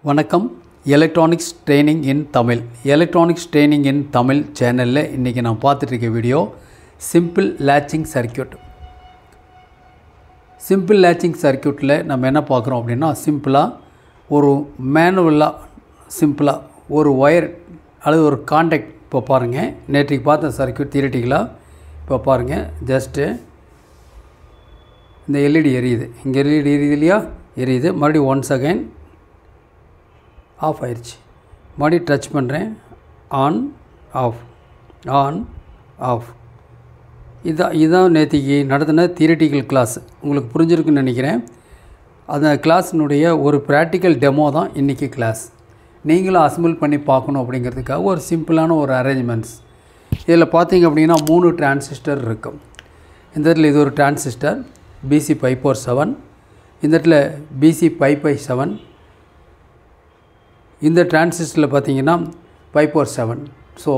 வணக்கம். Electronics training in Tamil. Electronics training in Tamil சேனலில் இன்றைக்கி நான் பார்த்துட்ருக்க video simple latching circuit. Simple latching சர்க்யூட்டில் நம்ம என்ன பார்க்குறோம் அப்படின்னா, சிம்பிளாக ஒரு சிம்பிளாக ஒரு ஒயர் அல்லது ஒரு கான்டாக்ட். இப்போ பாருங்கள், நேற்றுக்கு பார்த்த சர்க்யூட் தியரிட்டிக்கலாக. இப்போ பாருங்கள், ஜஸ்ட்டு இந்த எல்இடி எரியுது, இங்கே எல்இடி எரியுது இல்லையா, எரியுது. மறுபடியும் ஒன்ஸ் அகைன் ஆஃப் ஆயிடுச்சு. மறுபடியும் டச் பண்ணுறேன், ஆன் ஆஃப். இதுதான் நேற்றுக்கு நடத்தின தியரிட்டிக்கல் கிளாஸ். உங்களுக்கு புரிஞ்சிருக்குன்னு நினைக்கிறேன். அந்த கிளாஸினுடைய ஒரு ப்ராக்டிக்கல் டெமோ தான் இன்றைக்கி கிளாஸ். நீங்களும் அசம்பிள் பண்ணி பார்க்கணும் அப்படிங்கிறதுக்காக ஒரு சிம்பிளான ஒரு அரேஞ்ச்மெண்ட்ஸ். இதில் பார்த்தீங்க அப்படின்னா 3 டிரான்சிஸ்டர் இருக்கும். இந்த இடத்துல இது ஒரு டிரான்சிஸ்டர் BC547, இந்த இடத்துல BC557, இந்த டிரான்சிஸ்டரில் பார்த்தீங்கன்னா 547. ஸோ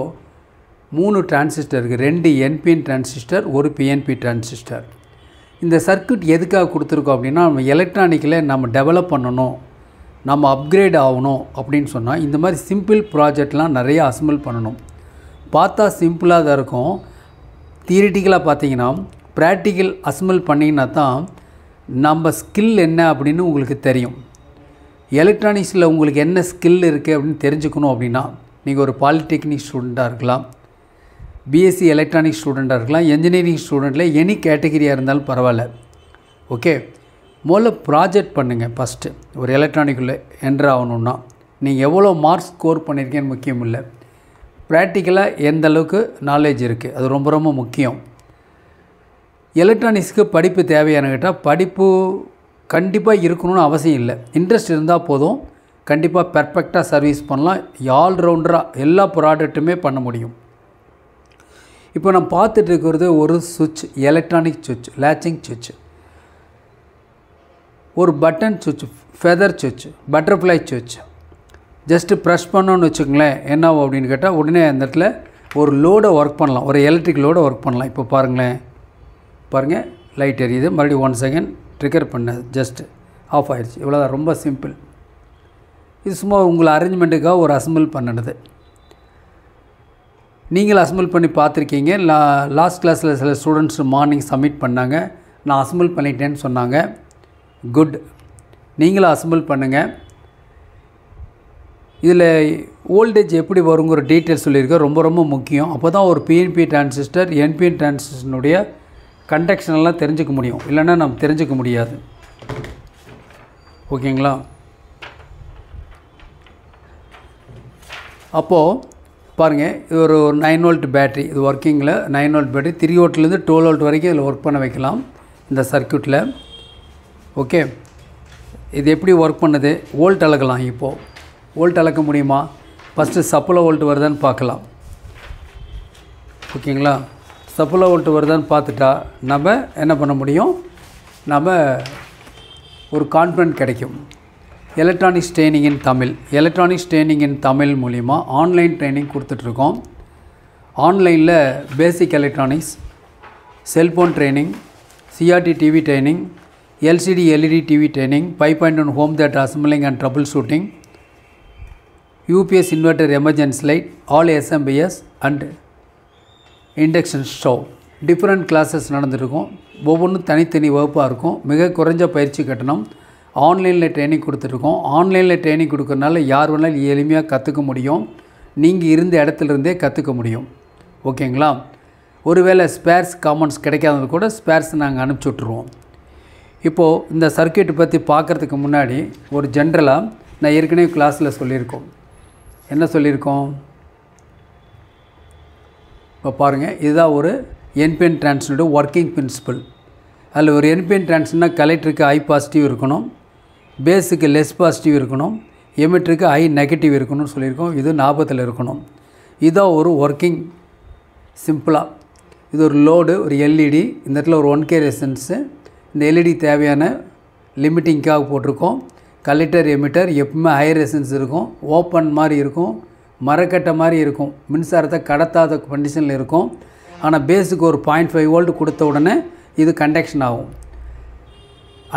3 டிரான்சிஸ்டர் இருக்குது. 2 NPN டிரான்சிஸ்டர், ஒரு PNP டிரான்சிஸ்டர். இந்த சர்க்யூட் எதுக்காக கொடுத்துருக்கோம் அப்படின்னா, நம்ம எலக்ட்ரானிக்கில் நம்ம டெவலப் பண்ணணும், நம்ம அப்கிரேட் ஆகணும் அப்படின்னு சொன்னால் இந்த மாதிரி சிம்பிள் ப்ராஜெக்ட்லாம் நிறைய அசம்பிள் பண்ணணும். பார்த்தா சிம்பிளாக தான் இருக்கும். தியரிட்டிக்கலாக பார்த்தீங்கன்னா ப்ராக்டிக்கல் அசம்பிள் பண்ணிங்கன்னா தான் நம்ம ஸ்கில் என்ன அப்படின்னு உங்களுக்கு தெரியும். எலக்ட்ரானிக்ஸில் உங்களுக்கு என்ன ஸ்கில் இருக்குது அப்படின்னு தெரிஞ்சுக்கணும் அப்படின்னா, நீங்கள் ஒரு பாலிடெக்னிக் ஸ்டூடெண்ட்டாக இருக்கலாம், BSc எலக்ட்ரானிக் ஸ்டூடெண்ட்டாக இருக்கலாம், என்ஜினியரிங் ஸ்டூடெண்ட்டில் எனி கேட்டகிரியாக இருந்தாலும் பரவாயில்ல. ஓகே, முதல்ல ப்ராஜெக்ட் பண்ணுங்கள். ஃபஸ்ட்டு ஒரு எலக்ட்ரானிக்குள்ளே என்ட்ரு ஆகணுன்னா நீங்கள் எவ்வளோ மார்க்ஸ் ஸ்கோர் பண்ணியிருக்கேன்னு முக்கியம் இல்லை, ப்ராக்டிக்கலாக எந்த அளவுக்கு நாலேஜ் இருக்குது, அது ரொம்ப ரொம்ப முக்கியம். எலக்ட்ரானிக்ஸுக்கு படிப்பு தேவையான கேட்டால் படிப்பு கண்டிப்பாக இருக்கணும்னு அவசியம் இல்லை. இன்ட்ரெஸ்ட் இருந்தால் போதும், கண்டிப்பாக பெர்ஃபெக்டாக சர்வீஸ் பண்ணலாம். ஆல்ரவுண்டராக எல்லா ப்ராடக்ட்டுமே பண்ண முடியும். இப்போ நான் பார்த்துட்டு இருக்கிறது ஒரு சுவிட்ச், எலக்ட்ரானிக் சுவிட்ச், லேச்சிங் சுவிட்ச், ஒரு பட்டன் சுவிட்ச், ஃபெதர் சுவிட்ச், பட்டர்ஃப்ளை சுவிட்ச். ஜஸ்ட்டு ப்ரெஸ் பண்ணோன்னு வச்சுக்கோங்களேன், என்ன ஆகும் அப்படின்னு கேட்டால் உடனே அந்த இடத்துல ஒரு லோடை ஒர்க் பண்ணலாம், ஒரு எலக்ட்ரிக் லோடை ஒர்க் பண்ணலாம். இப்போ பாருங்களேன், பாருங்கள், லைட் எரியுது. மறுபடியும் 1 செகண்ட் ட்ரிகர் பண்ணது, ஜஸ்ட் ஆஃப் ஆகிடுச்சு. இவ்வளோதான், ரொம்ப சிம்பிள். இது சும்மா உங்களை அரேஞ்ச்மெண்ட்டுக்காக ஒரு அசம்பிள் பண்ணினது. நீங்கள் அசம்பிள் பண்ணி பார்த்துருக்கீங்க. லாஸ்ட் கிளாஸில் சில ஸ்டூடெண்ட்ஸ் மார்னிங் சப்மிட் பண்ணாங்க, நான் அசம்பிள் பண்ணிட்டேன்னு சொன்னாங்க. குட், நீங்களும் அசம்பிள் பண்ணுங்கள். இதில் வோல்டேஜ் எப்படி வருங்கிற டீட்டெயில்ஸ் சொல்லியிருக்கேன், ரொம்ப ரொம்ப முக்கியம். அப்போ தான் ஒரு PNP டிரான்சிஸ்டர் NPN டிரான்சிஸ்டனுடைய கண்டக்ஷனெல்லாம் தெரிஞ்சுக்க முடியும், இல்லைன்னா நம்ம தெரிஞ்சுக்க முடியாது. ஓகேங்களா? அப்போது பாருங்கள், இது ஒரு 9 வோல்ட் பேட்ரி, இது ஒர்க்கிங்கில் 9 வோல்ட் பேட்ரி, 3 வோல்ட்லேருந்து 12 வோல்ட் வரைக்கும் இதில் ஒர்க் பண்ண வைக்கலாம் இந்த சர்க்யூட்டில். ஓகே, இது எப்படி ஒர்க் பண்ணுது, வோல்ட் அளக்கலாம். இப்போது வோல்ட் அளக்க முடியுமா? ஃபஸ்ட்டு சப்ளை வோல்ட் வருதான்னு பார்க்கலாம். ஓகேங்களா? சப்ளை வோல்ட் வருதான்னு பார்த்துட்டா நம்ம என்ன பண்ண முடியும், நம்ம ஒரு கான்ஃபிடென்ட் கிடைக்கும். Electronics training in Tamil. Electronics training in Tamil மூலிமா ஆன்லைன் ட்ரைனிங் கொடுத்துட்ருக்கோம். ஆன்லைனில் basic electronics, cellphone training, CRT TV training, LCD LED TV training, 5.1 home theatre assembling and troubleshooting, UPS inverter emergency light, all SMBS and induction stove. Different classes நடந்துருக்கும். ஒவ்வொன்றும் தனித்தனி வகுப்பாக இருக்கும். மிக குறைஞ்ச பயிற்சி கட்டணம். ஆன்லைனில் ட்ரைனிங் கொடுத்துட்ருக்கோம். ஆன்லைனில் ட்ரைனிங் கொடுக்கறனால யார் வேணாலும் எளிமையாக கற்றுக்க முடியும். நீங்கள் இருந்த இடத்துலேருந்தே கற்றுக்க முடியும். ஓகேங்களா? ஒருவேளை ஸ்பேர்ஸ் காமன்ஸ் கிடைக்காதது கூட ஸ்பேர்ஸ் நாங்கள் அனுப்பிச்சி விட்ருவோம். இப்போது இந்த சர்க்யூட்டை பற்றி பார்க்குறதுக்கு முன்னாடி ஒரு ஜென்ரலாக நான் ஏற்கனவே கிளாஸில் சொல்லியிருக்கோம். என்ன சொல்லியிருக்கோம்? இப்போ பாருங்கள், இதுதான் ஒரு NPN டிரான்சிஸ்டரோட ஒர்க்கிங் பிரின்சிபல். அதில் ஒரு NPN டிரான்சிஸ்டர்னா கலெக்டருக்கு ஹை பாசிட்டிவ் இருக்கணும், பேஸுக்கு லெஸ் பாசிட்டிவ் இருக்கணும், எமிட்டருக்கு ஹை நெகட்டிவ் இருக்கணும்னு சொல்லியிருக்கோம். இது ஞாபகத்தில் இருக்கணும். இதுதான் ஒரு ஒர்க்கிங் சிம்பிளாக. இது ஒரு லோடு, ஒரு LED, இந்த இடத்துல ஒரு 1K ரெசிஸ்டன்ஸு. இந்த LED தேவையான லிமிட்டிங்காக போட்டிருக்கோம். கலெக்டர் எமிட்டர் எப்பவுமே ஹை ரெசிஸ்டன்ஸ் இருக்கும், ஓப்பன் மாதிரி இருக்கும், மரக்கட்டை மாதிரி இருக்கும், மின்சாரத்தை கடத்தாத கண்டிஷனில் இருக்கும். ஆனால் பேஸுக்கு ஒரு 0.5 வோல்ட் கொடுத்த உடனே இது கண்டக்ஷன் ஆகும்.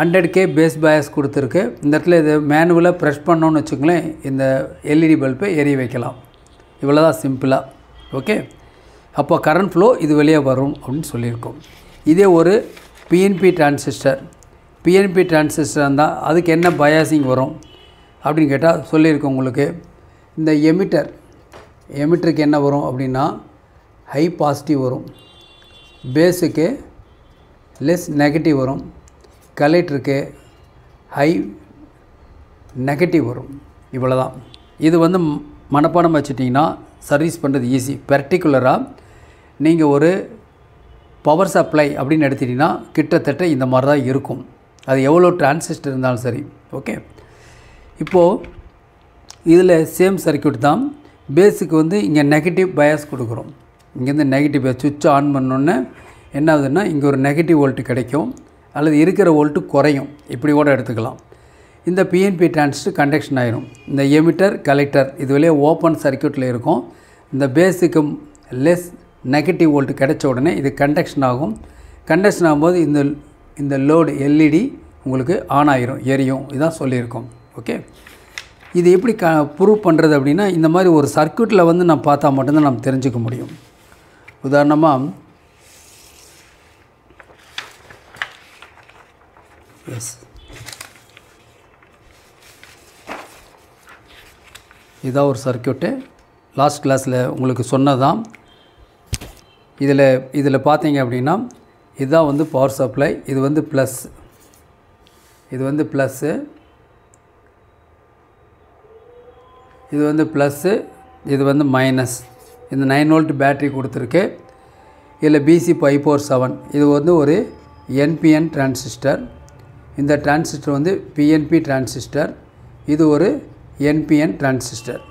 100K பேஸ் பயாஸ் கொடுத்துருக்கு. இந்த இடத்துல இது மேனுவலாக ப்ரெஷ் பண்ணோன்னு வச்சுக்கோங்களேன், இந்த எல்இடி பல்பை எரிய வைக்கலாம். இவ்வளோ தான் சிம்பிளாக. ஓகே, அப்போ கரண்ட் ஃப்ளோ இது வெளியே வரும் அப்படின்னு சொல்லியிருக்கோம். இதே ஒரு பிஎன்பி டிரான்சிஸ்டர் இருந்தால் அதுக்கு என்ன பயாசிங் வரும் அப்படின்னு கேட்டால் சொல்லியிருக்கோம் உங்களுக்கு. இந்த எமிட்டருக்கு என்ன வரும் அப்படின்னா ஹை பாசிட்டிவ் வரும், பேஸுக்கு லெஸ் நெகட்டிவ் வரும், கலெக்டருக்கு ஹை நெகட்டிவ் வரும். இவ்வளோ தான். இது வந்து மனப்பாடம் வச்சுட்டிங்கன்னா சர்வீஸ் பண்ணுறது ஈஸி. பர்டிகுலராக நீங்கள் ஒரு பவர் சப்ளை அப்படின்னு எடுத்துட்டிங்கன்னா கிட்டத்தட்ட இந்த மாதிரி தான் இருக்கும். அது எவ்வளோ டிரான்சிஸ்டர் இருந்தாலும் சரி. ஓகே, இப்போது இதில் சேம் சர்க்யூட் தான். பேஸுக்கு வந்து இங்கே நெகட்டிவ் பயாஸ் கொடுக்குறோம். இங்கேருந்து நெகட்டிவ் சுவிட்ச் ஆன் பண்ணோன்னே என்ன ஆகுதுன்னா இங்கே ஒரு நெகட்டிவ் வோல்ட்டு கிடைக்கும், அல்லது இருக்கிற வோல்ட்டு குறையும். இப்படி கூட எடுத்துக்கலாம். இந்த பிஎன்பி டிரான்சிஸ்டர் கண்டக்ஷன் ஆகிடும். இந்த எமிட்டர் கலெக்டர் இது வெளியே ஓப்பன் சர்க்யூட்டில் இருக்கும். இந்த பேஸுக்கு லெஸ் நெகட்டிவ் வோல்ட்டு கிடைச்ச உடனே இது கண்டக்ஷன் ஆகும். கண்டக்ஷன் ஆகும்போது இந்த லோடு எல்இடி உங்களுக்கு ஆன் ஆகிரும், எரியும். இதான் சொல்லியிருக்கோம். ஓகே, இது எப்படி ப்ரூவ் பண்ணுறது அப்படின்னா இந்த மாதிரி ஒரு சர்க்யூட்டில் வந்து நம்ம பார்த்தா மட்டும்தான் நம்ம தெரிஞ்சுக்க முடியும். உதாரணமாக இதான் ஒரு சர்க்யூட்டு. லாஸ்ட் கிளாஸில் உங்களுக்கு சொன்னதான். இதில் பார்த்தீங்க அப்படின்னா இதுதான் வந்து பவர் சப்ளை. இது வந்து ப்ளஸ், இது வந்து ப்ளஸ்ஸு, இது வந்து ப்ளஸ்ஸு, இது வந்து மைனஸ். இந்த 9 வோல்ட் பேட்ரி கொடுத்துருக்கு. இதில் BC547 இது வந்து ஒரு NPN டிரான்சிஸ்டர். இந்த டிரான்சிஸ்டர் வந்து PNP டிரான்சிஸ்டர். இது ஒரு NPN transistor.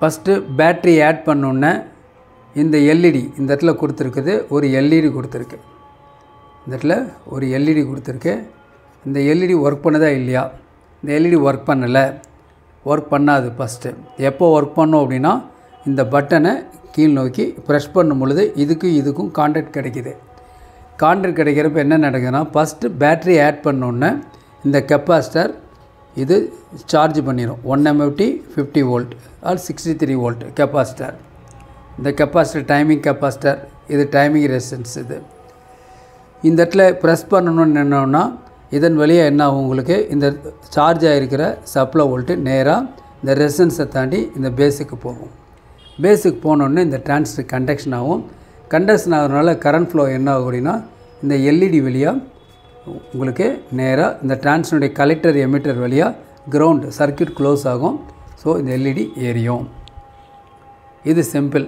First battery add பண்ணோன்னே இந்த எல்இடி இந்த இடத்துல கொடுத்துருக்குது, ஒரு எல்இடி கொடுத்துருக்கு. இந்த இடத்துல ஒரு எல்இடி கொடுத்துருக்கு. இந்த எல்இடி ஒர்க் பண்ணதா இல்லையா? இந்த எல்இடி ஒர்க் பண்ணாது. ஃபஸ்ட்டு எப்போ ஒர்க் பண்ணோம் அப்படின்னா இந்த பட்டனை கீழ் நோக்கி ப்ரெஷ் பண்ணும் பொழுது இதுக்கும் கான்டாக்ட் கிடைக்கிது. கான்டாக்ட் கிடைக்கிறப்ப என்ன நடக்குதுன்னா ஃபஸ்ட்டு பேட்ரி ஆட் பண்ணோன்னே இந்த கெப்பாசிட்டர் இது சார்ஜ் பண்ணிடும். 1 MFT 50 volt or 63 volt capacitor. இந்த கெப்பாசிட்டர் டைமிங் கெப்பாசிட்டர், இது டைமிங் ரெசிஸ்டன்ஸ். இந்த இடத்துல ப்ரெஸ் பண்ணணும்னு என்னன்னா இதன் வழியாக என்ன ஆகும், உங்களுக்கு இந்த சார்ஜ் ஆகிருக்கிற சப்ளை வோல்ட்டு நேராக இந்த ரெசிஸ்டன்ஸை தாண்டி இந்த பேஸுக்கு போகும். பேஸுக்கு போனோடனே இந்த டிரான்சிஸ்டர் கண்டக்ஷன் ஆகும். கண்டக்ஷன் ஆகிறதுனால கரண்ட் ஃப்ளோ என்ன ஆகும் அப்படின்னா இந்த எல்இடி வழியாக உங்களுக்கு நேராக இந்த டிரான்சிஸ்டருடைய கலெக்டர் எமிட்டர் வழியாக கிரவுண்ட் சர்க்யூட் க்ளோஸ் ஆகும். ஸோ இந்த எல்இடி எரியும். இது சிம்பிள்.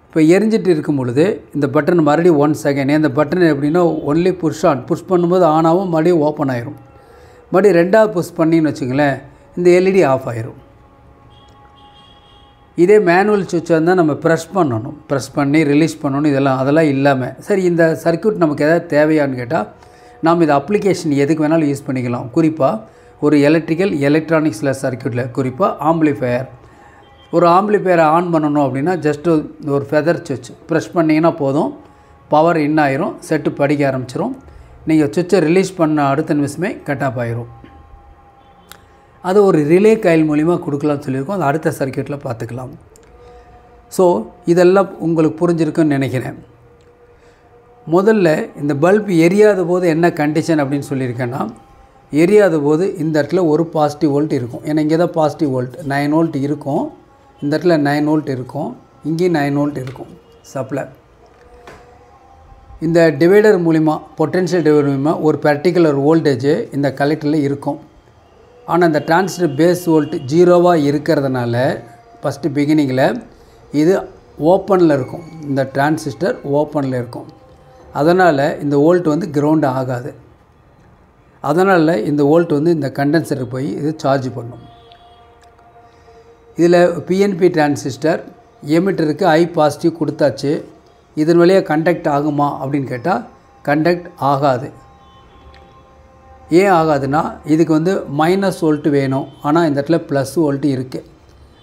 இப்போ எரிஞ்சிட்டு இருக்கும் பொழுது இந்த பட்டன் மறுபடியும் 1 செகண்ட். இந்த பட்டன் எப்படின்னா ஒன்லி புஷ் பண்ணும்போது ஆன் ஆகும், மறுபடியும் ஓப்பன் ஆயிரும். மறுபடியும் ரெண்டாவது புஷ் பண்ணின்னு வச்சுங்களேன், இந்த எல்இடி ஆஃப் ஆயிரும். இதே மேனுவல் சுவிட்சாக இருந்தால் நம்ம ப்ரெஸ் பண்ணி ரிலீஸ் பண்ணணும். அதெல்லாம் இல்லாமல் சரி இந்த சர்க்யூட் நமக்கு எதாவது தேவையான்னு கேட்டால் நாம் இது அப்ளிகேஷன் எதுக்கு வேணாலும் யூஸ் பண்ணிக்கலாம். குறிப்பாக ஒரு எலக்ட்ரானிக்ஸில் சர்க்யூட்டில் குறிப்பாக ஆம்பிளிஃபையர். ஒரு ஆம்பிளிஃபையரை ஆன் பண்ணணும் அப்படின்னா ஜஸ்ட்டு ஒரு ஃபெதர் சுவிட்ச் ப்ரெஸ் பண்ணிங்கன்னா போதும், பவர் இன் ஆயிரும், செட்டு படிக்க ஆரம்பிச்சிடும். நீங்கள் சுவிட்சை ரிலீஸ் பண்ண அடுத்த நிமிஷமே கட் ஆஃப் ஆயிரும். அது ஒரு ரிலே காயில் மூலிமா கொடுக்கலாம்னு சொல்லியிருக்கோம். அது அடுத்த சர்க்யூட்டில் பார்த்துக்கலாம். ஸோ இதெல்லாம் உங்களுக்கு புரிஞ்சிருக்குன்னு நினைக்கிறேன். முதல்ல இந்த பல்ப் எரியாத போது என்ன கண்டிஷன் அப்படின்னு சொல்லியிருக்கேன்னா, எரியாத போது இந்த இடத்துல ஒரு பாசிட்டிவ் வோல்ட் இருக்கும். ஏன்னா இங்கே தான் பாசிட்டிவ் வோல்ட் 9 வோல்ட் இருக்கும். இந்த இடத்துல 9 வோல்ட் இருக்கும், இங்கேயும் 9 வோல்ட் இருக்கும் சப்ளை. இந்த டிவைடர் மூலிமா, பொட்டென்ஷியல் டிவைடர் மூலிமா ஒரு பர்டிகுலர் வோல்டேஜ் இந்த கலெக்டரில் இருக்கும். ஆனால் இந்த டிரான்சிஸ்டர் பேஸ் வோல்ட் 0வாக இருக்கிறதுனால ஃபஸ்ட்டு பிகினிங்கில் இது ஓப்பனில் இருக்கும். இந்த டிரான்சிஸ்டர் ஓப்பனில் இருக்கும். அதனால் இந்த வோல்ட் வந்து கிரவுண்ட் ஆகாது. அதனால் இந்த வோல்ட் வந்து இந்த கண்டென்சருக்கு போய் இது சார்ஜ் பண்ணும். இதில் பிஎன்பி டிரான்சிஸ்டர் எமிட்டருக்கு ஐ பாசிட்டிவ் கொடுத்தாச்சு. இதன் வழியாக கண்டக்ட் ஆகுமா அப்படின்னு கேட்டால் கண்டக்ட் ஆகாது. ஏன் ஆகாதுன்னா இதுக்கு வந்து மைனஸ் வோல்ட்டு வேணும். ஆனால் இந்த இடத்துல ப்ளஸ் வோல்ட்டு இருக்குது.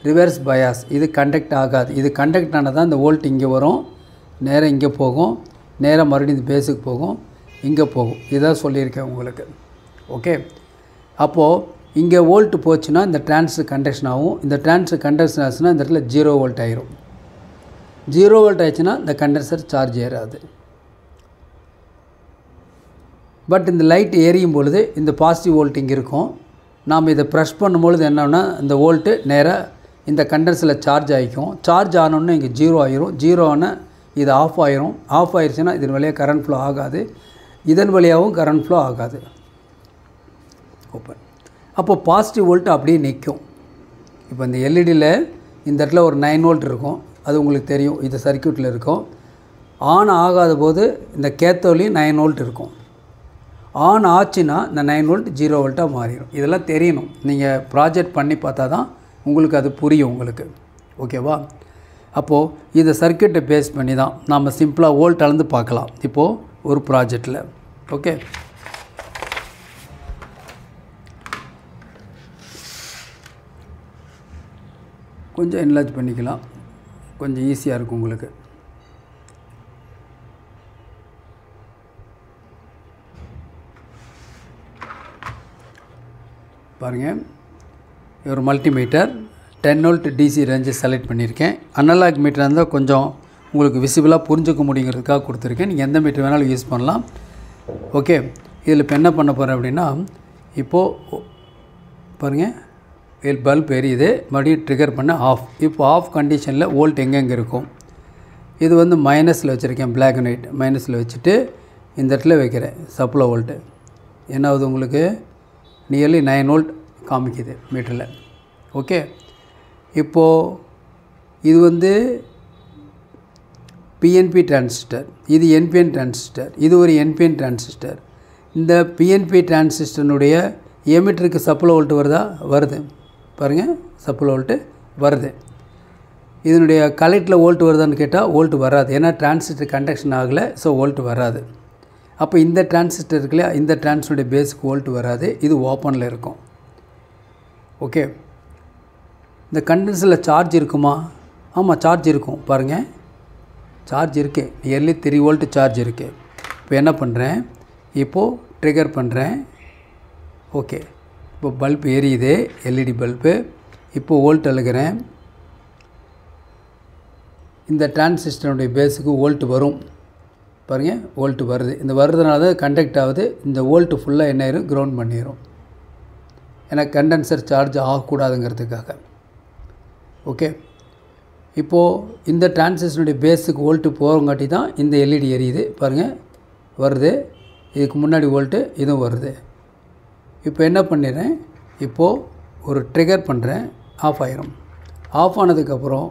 Reverse bias. இது கண்டக்ட் ஆகாது. இது கண்டக்ட் ஆனால் தான் இந்த வோல்ட் இங்கே வரும், நேராக இங்கே போகும், நேராக மறுபடியும் இந்த பேஸுக்கு போகும். இங்கே போகும். இதான் சொல்லியிருக்கேன் உங்களுக்கு. ஓகே, அப்போது இங்கே வோல்ட் போச்சுன்னா இந்த டிரான்சிஸ்டர் கண்டக்ஷன் ஆகும். இந்த டிரான்சிஸ்டர் கண்டக்ஷன் ஆச்சுன்னா இந்த இடத்துல 0 வோல்ட் ஆயிரும். 0 வோல்ட் ஆயிடுச்சுன்னா இந்த கண்டென்சர் சார்ஜ் ஏறாது. பட் இந்த லைட் எரியும் பொழுது இந்த பாசிட்டிவ் வோல்ட் இங்கே இருக்கும். நாம் இதை ப்ரெஷ் பண்ணும்பொழுது என்னன்னா இந்த வோல்ட்டு நேராக இந்த கண்டென்சரில் சார்ஜ் ஆகிக்கும். சார்ஜ் ஆனோடனே இங்கே 0 ஆயிரும். 0 ஆனால் இது ஆஃப் ஆயிரும். ஆஃப் ஆயிடுச்சுன்னா இதன் வழியாக கரண்ட் ஃப்ளோ ஆகாது, இதன் வழியாகவும் கரண்ட் ஃப்ளோ ஆகாது. ஓப்பன். அப்போது பாசிட்டிவ் வோல்ட் அப்படியே நிற்கும். இப்போ இந்த எல்இடியில் இந்த இடத்துல ஒரு 9 வோல்ட் இருக்கும், அது உங்களுக்கு தெரியும், இது சர்க்யூட்டில் இருக்கும். ஆன் ஆகாத போது இந்த கேத்தோலையும் 9 வோல்ட் இருக்கும். ஆன் ஆச்சுன்னா இந்த 9 வோல்ட் 0 வோல்ட்டாக மாறிடும். இதெல்லாம் தெரியணும். நீங்கள் ப்ராஜெக்ட் பண்ணி பார்த்தா தான் உங்களுக்கு அது புரியும் உங்களுக்கு. ஓகேவா? அப்போது இதை சர்க்யூட்டை பேஸ் பண்ணி தான் நாம் சிம்பிளாக வோல்ட் அளந்து பார்க்கலாம் இப்போது ஒரு ப்ராஜெக்டில். ஓகே, கொஞ்சம் என்லார்ஜ் பண்ணிக்கலாம், கொஞ்சம் ஈஸியாக இருக்கும் உங்களுக்கு. பாருங்கள், ஒரு multimeter 10 volt DC range select பண்ணியிருக்கேன். அனலாக் மீட்டர் இருந்தால் கொஞ்சம் உங்களுக்கு விசிபிளாக புரிஞ்சுக்க முடியுங்கிறதுக்காக கொடுத்துருக்கேன். நீங்கள் எந்த மீட்டர் வேணாலும் யூஸ் பண்ணலாம். ஓகே, இதில் இப்போ என்ன பண்ண போகிறேன் அப்படின்னா, இப்போது பாருங்கள் பல்ப் எரியுது, மறுபடியும் ட்ரிகர் பண்ண ஆஃப். இப்போ ஆஃப் கண்டிஷனில் வோல்ட் எங்கெங்கே இருக்கும், இது வந்து மைனஸில் வச்சுருக்கேன், பிளாக் அண்ட் ஒயிட் மைனஸில் வச்சுட்டு இந்த இடத்துல வைக்கிறேன். சப்ளை வோல்ட்டு என்ன ஆகுது உங்களுக்கு, நியர்லி 9 வோல்ட் காமிக்குது மீட்டரில். ஓகே, இப்போது இது வந்து பிஎன்பி டிரான்சிஸ்டர், இது என்பிஎன் டிரான்சிஸ்டர், இது ஒரு என்பிஎன் டிரான்சிஸ்டர். இந்த பிஎன்பி டிரான்சிஸ்டனுடைய எமிட்டருக்கு சப்ளை வோல்ட் வருதா, வருது. பாருங்கள், சப்ளை வோல்ட்டு வருது. இதனுடைய கலெக்டில் வோல்ட் வருதான்னு கேட்டால் வோல்ட் வராது, ஏன்னா டிரான்சிஸ்டர் கண்டக்ஷன் ஆகலை, ஸோ வோல்ட் வராது. அப்போ இந்த டிரான்சிஸ்டர் இருக்குல்லையா, இந்த டிரான்சிஸ்டருடைய பேஸுக்கு வோல்ட் வராது, இது ஓப்பனில் இருக்கும். ஓகே, இந்த கண்டென்சரில் சார்ஜ் இருக்குமா, ஆமாம் சார்ஜ் இருக்கும். பாருங்கள், சார்ஜ் இருக்குது, நியர்லி 3 வோல்ட் சார்ஜ் இருக்குது. இப்போ என்ன பண்ணுறேன், இப்போது ட்ரிகர் பண்ணுறேன். ஓகே, இப்போ பல்ப் எரியுது, எல்இடி பல்பு. இப்போது வோல்ட் அழுகிறேன். இந்த டிரான்சிஸ்டருடைய பேஸுக்கு வோல்ட் வரும். பாருங்கள், வோல்ட் வருது. இந்த வருதுனால தான் கண்டக்ட் ஆகுது. இந்த வோல்ட்டு ஃபுல்லாக என்ன ஆயிரும், கிரவுண்ட் பண்ணிடும், ஏன்னா கண்டென்சர் சார்ஜ் ஆகக்கூடாதுங்கிறதுக்காக. ஓகே, இப்போது இந்த டிரான்சிஸ்டருடைய பேஸுக்கு வோல்ட்டு போகிறங்காட்டி தான் இந்த எல்இடி எரியுது. பாருங்கள், வருது. இதுக்கு முன்னாடி வோல்ட்டு இதுவும் வருது. இப்போ என்ன பண்ணிடுறேன், இப்போது ஒரு ட்ரிகர் பண்ணுறேன், ஆஃப் ஆயிரும். ஆஃப் ஆனதுக்கப்புறம்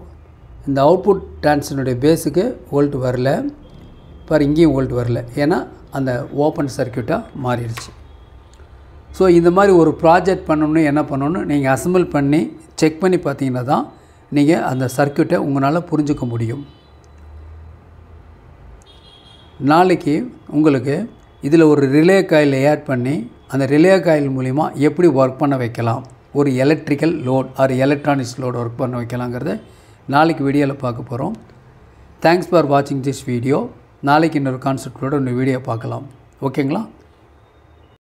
இந்த அவுட்புட் டிரான்சிஸ்டருடைய பேஸுக்கு வோல்ட் வரல. பாரு, இங்கேயும் வோல்ட் வரல, ஏன்னா அந்த ஓப்பன் சர்க்யூட்டாக மாறிடுச்சு. ஸோ இந்த மாதிரி ஒரு ப்ராஜெக்ட் பண்ணணுன்னு என்ன பண்ணணும், நீங்கள் அசம்பிள் பண்ணி செக் பண்ணி பார்த்தீங்கன்னா தான் நீங்கள் அந்த சர்க்யூட்டை உங்களால் புரிஞ்சுக்க முடியும். நாளைக்கு உங்களுக்கு இதில் ஒரு ரிலே காயில் ஆட் பண்ணி அந்த ரிலே காயில் மூலிமா எப்படி ஒர்க் பண்ண வைக்கலாம், ஒரு electrical load R electronics load work பண்ண வைக்கலாங்கிறத நாளைக்கு வீடியோவில் பார்க்க போகிறோம். தேங்க்ஸ் ஃபார் வாட்சிங் திஸ் வீடியோ. நாளைக்கு இன்னொரு கான்செப்டோட இன்னொரு வீடியோ பார்க்கலாம். ஓகேங்களா?